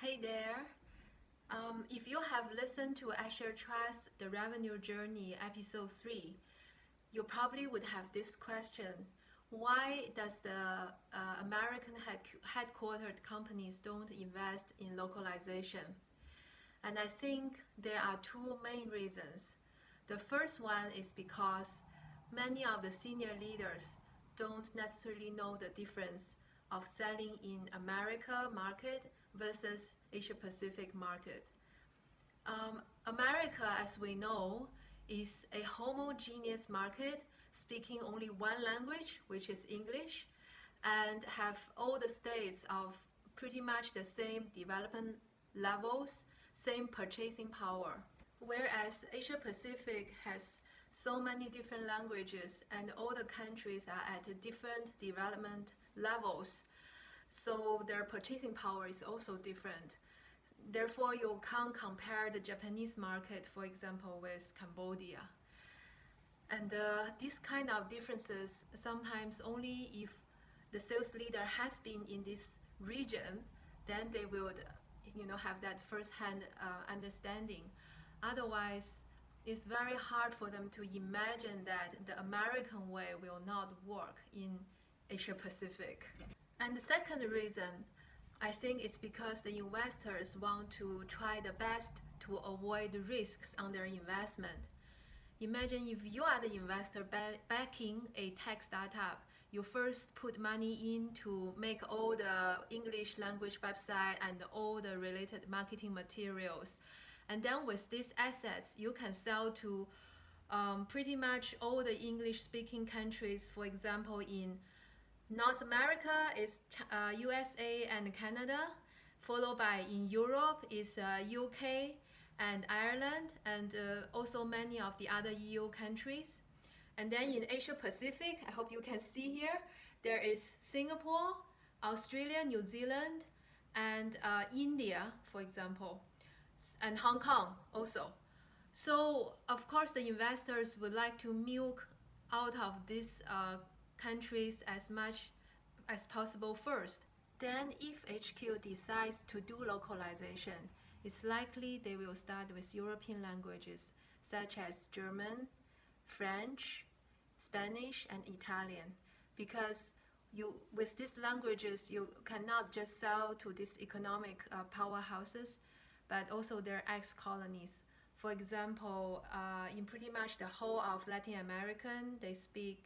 Hey there. If you have listened to Asher Chua's The Revenue Journey episode 3, you probably would have this question. Why does the American headquartered companies don't invest in localization? And I think there are two main reasons. The first one is because many of the senior leaders don't necessarily know the difference of selling in America market versus Asia Pacific market. America, as we know, is a homogeneous market speaking only one language, which is English, and have all the states of pretty much the same development levels, same purchasing power. Whereas Asia Pacific has so many different languages and all the countries are at different development levels, so their purchasing power is also different. Therefore, you can't compare the Japanese market, for example, with Cambodia. And these kind of differences sometimes only if the sales leader has been in this region, then they will have that first-hand understanding. Otherwise, it's very hard for them to imagine that the American way will not work in Asia Pacific. And the second reason, I think it's because the investors want to try the best to avoid risks on their investment. Imagine if you are the investor backing a tech startup, you first put money in to make all the English language website and all the related marketing materials. And then with these assets, you can sell to pretty much all the English-speaking countries. For example, in North America is USA and Canada, followed by in Europe is UK and Ireland, and also many of the other EU countries. And then in Asia Pacific, I hope you can see here, there is Singapore, Australia, New Zealand, and India, for example, and Hong Kong also. So of course the investors would like to milk out of these countries as much as possible first. Then if HQ decides to do localization, it's likely they will start with European languages such as German, French, Spanish, and Italian, because with these languages you cannot just sell to these economic powerhouses, but also their ex-colonies. For example, in pretty much the whole of Latin American, they speak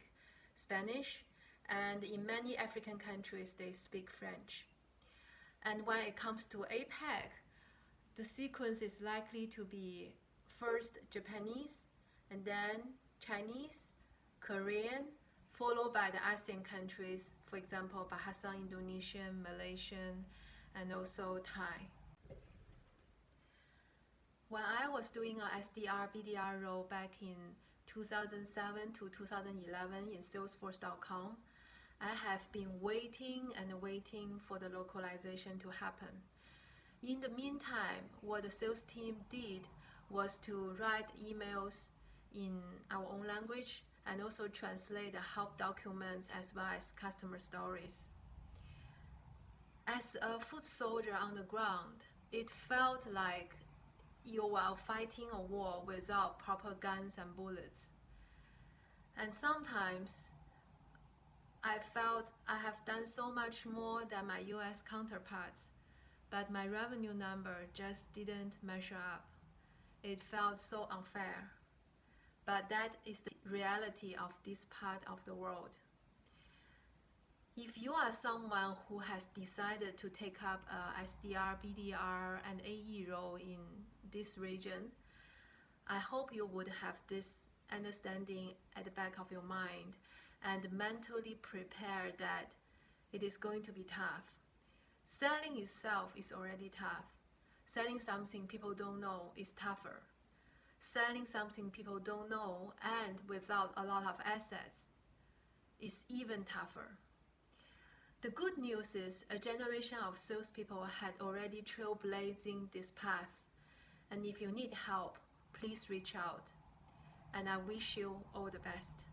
Spanish, and in many African countries they speak French. And when it comes to APAC, the sequence is likely to be first Japanese, and then Chinese, Korean, followed by the ASEAN countries, for example, Bahasa Indonesian, Malaysian, and also Thai. When I was doing a SDR, BDR role back in 2007 to 2011 in Salesforce.com, I have been waiting and waiting for the localization to happen. In the meantime, what the sales team did was to write emails in our own language and also translate the help documents as well as customer stories. As a foot soldier on the ground, it felt like you are fighting a war without proper guns and bullets. And sometimes I felt I have done so much more than my US counterparts, but my revenue number just didn't measure up. It felt so unfair. But that is the reality of this part of the world. If you are someone who has decided to take up a SDR, BDR, and AE role in this region, I hope you would have this understanding at the back of your mind and mentally prepare that it is going to be tough. Selling itself is already tough. Selling something people don't know is tougher. Selling something people don't know and without a lot of assets is even tougher. The good news is a generation of salespeople had already trailblazing this path. And if you need help, please reach out. And I wish you all the best.